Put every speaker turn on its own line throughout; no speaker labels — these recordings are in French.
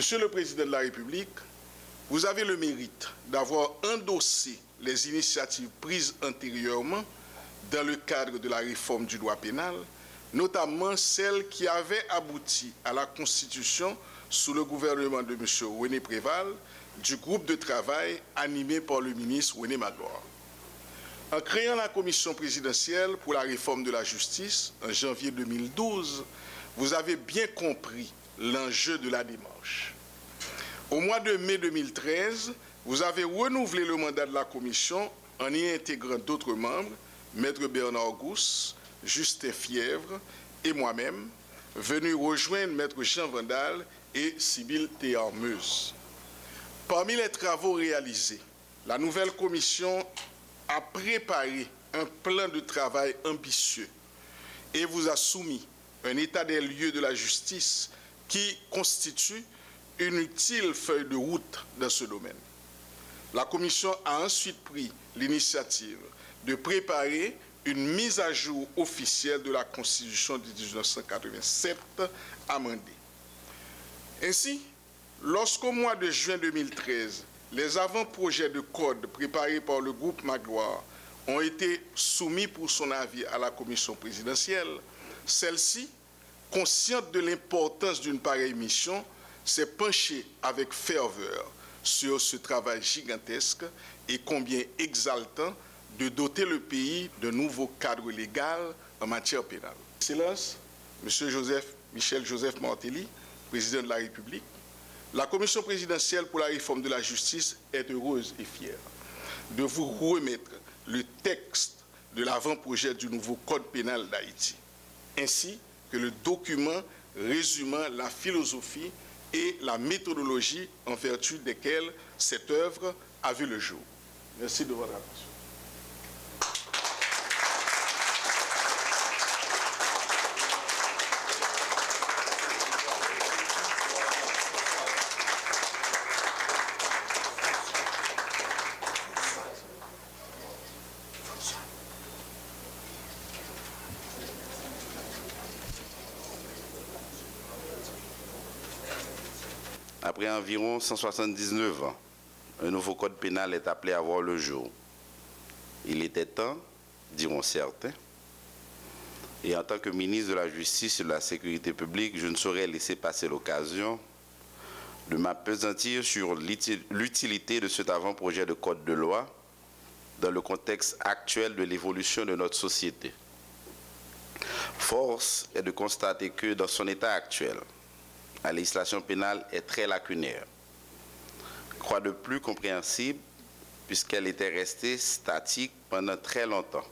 Monsieur le Président de la République, vous avez le mérite d'avoir endossé les initiatives prises antérieurement dans le cadre de la réforme du droit pénal, notamment celles qui avaient abouti à la constitution sous le gouvernement de M. René Préval du groupe de travail animé par le ministre René Magloire. En créant la commission présidentielle pour la réforme de la justice en janvier 2012, vous avez bien compris l'enjeu de la démarche. Au mois de mai 2013, vous avez renouvelé le mandat de la commission en y intégrant d'autres membres, Maître Bernard Gousse, Justin Fièvre et moi-même, venus rejoindre Maître Jean Vandal et Sybille Théarmeuse. Parmi les travaux réalisés, la nouvelle commission a préparé un plan de travail ambitieux et vous a soumis un état des lieux de la justice qui constitue une utile feuille de route dans ce domaine. La Commission a ensuite pris l'initiative de préparer une mise à jour officielle de la Constitution de 1987 amendée. Ainsi, lorsqu'au mois de juin 2013, les avant-projets de code préparés par le groupe Magloire ont été soumis pour son avis à la Commission présidentielle, celle-ci, consciente de l'importance d'une pareille mission, s'est penchée avec ferveur sur ce travail gigantesque et combien exaltant de doter le pays d'un nouveau cadre légal en matière pénale. Excellence, M. Michel Joseph Martelly, président de la République, la Commission présidentielle pour la réforme de la justice est heureuse et fière de vous remettre le texte de l'avant-projet du nouveau Code pénal d'Haïti, ainsi que le document résumant la philosophie et la méthodologie en vertu desquelles cette œuvre a vu le jour. Merci de votre attention.
Après environ 179 ans, un nouveau code pénal est appelé à voir le jour. Il était temps, diront certains. Et en tant que ministre de la Justice et de la Sécurité publique, je ne saurais laisser passer l'occasion de m'appesantir sur l'utilité de cet avant-projet de code de loi dans le contexte actuel de l'évolution de notre société. Force est de constater que dans son état actuel, la législation pénale est très lacunaire. Quoi de plus compréhensible puisqu'elle était restée statique pendant très longtemps,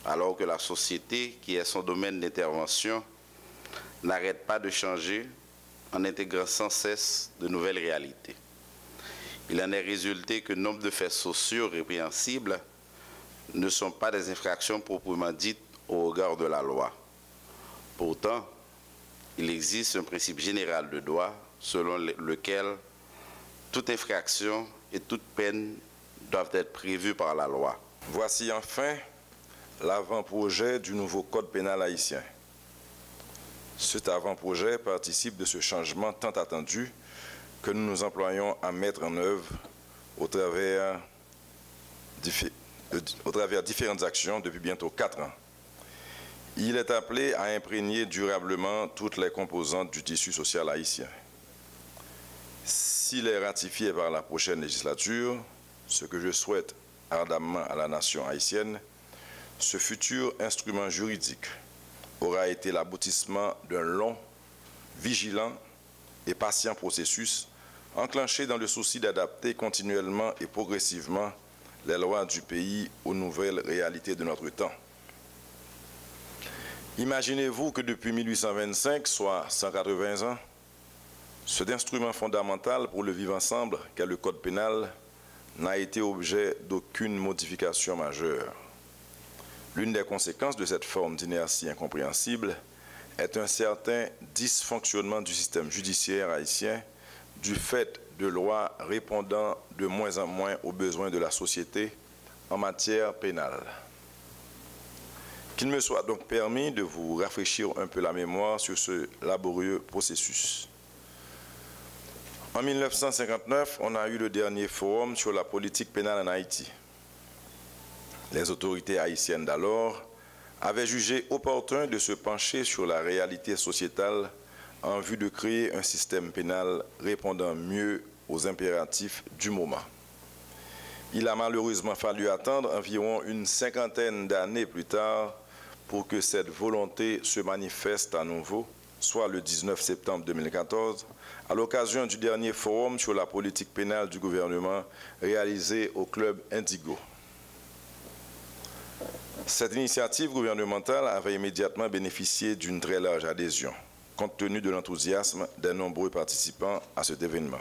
alors que la société, qui est son domaine d'intervention, n'arrête pas de changer en intégrant sans cesse de nouvelles réalités. Il en est résulté que nombre de faits sociaux répréhensibles ne sont pas des infractions proprement dites au regard de la loi. Pourtant, il existe un principe général de droit selon lequel toute infraction et toute peine doivent être prévues par la loi.
Voici enfin l'avant-projet du nouveau Code pénal haïtien. Cet avant-projet participe de ce changement tant attendu que nous nous employons à mettre en œuvre au travers différentes actions depuis bientôt 4 ans. Il est appelé à imprégner durablement toutes les composantes du tissu social haïtien. S'il est ratifié par la prochaine législature, ce que je souhaite ardemment à la nation haïtienne, ce futur instrument juridique aura été l'aboutissement d'un long, vigilant et patient processus enclenché dans le souci d'adapter continuellement et progressivement les lois du pays aux nouvelles réalités de notre temps. Imaginez-vous que depuis 1825, soit 180 ans, cet instrument fondamental pour le vivre ensemble qu'est le Code pénal n'a été objet d'aucune modification majeure. L'une des conséquences de cette forme d'inertie incompréhensible est un certain dysfonctionnement du système judiciaire haïtien du fait de lois répondant de moins en moins aux besoins de la société en matière pénale. Qu'il me soit donc permis de vous rafraîchir un peu la mémoire sur ce laborieux processus. En 1959, on a eu le dernier forum sur la politique pénale en Haïti. Les autorités haïtiennes d'alors avaient jugé opportun de se pencher sur la réalité sociétale en vue de créer un système pénal répondant mieux aux impératifs du moment. Il a malheureusement fallu attendre environ une cinquantaine d'années plus tard pour que cette volonté se manifeste à nouveau, soit le 19 septembre 2014, à l'occasion du dernier forum sur la politique pénale du gouvernement réalisé au Club Indigo. Cette initiative gouvernementale avait immédiatement bénéficié d'une très large adhésion, compte tenu de l'enthousiasme des nombreux participants à cet événement.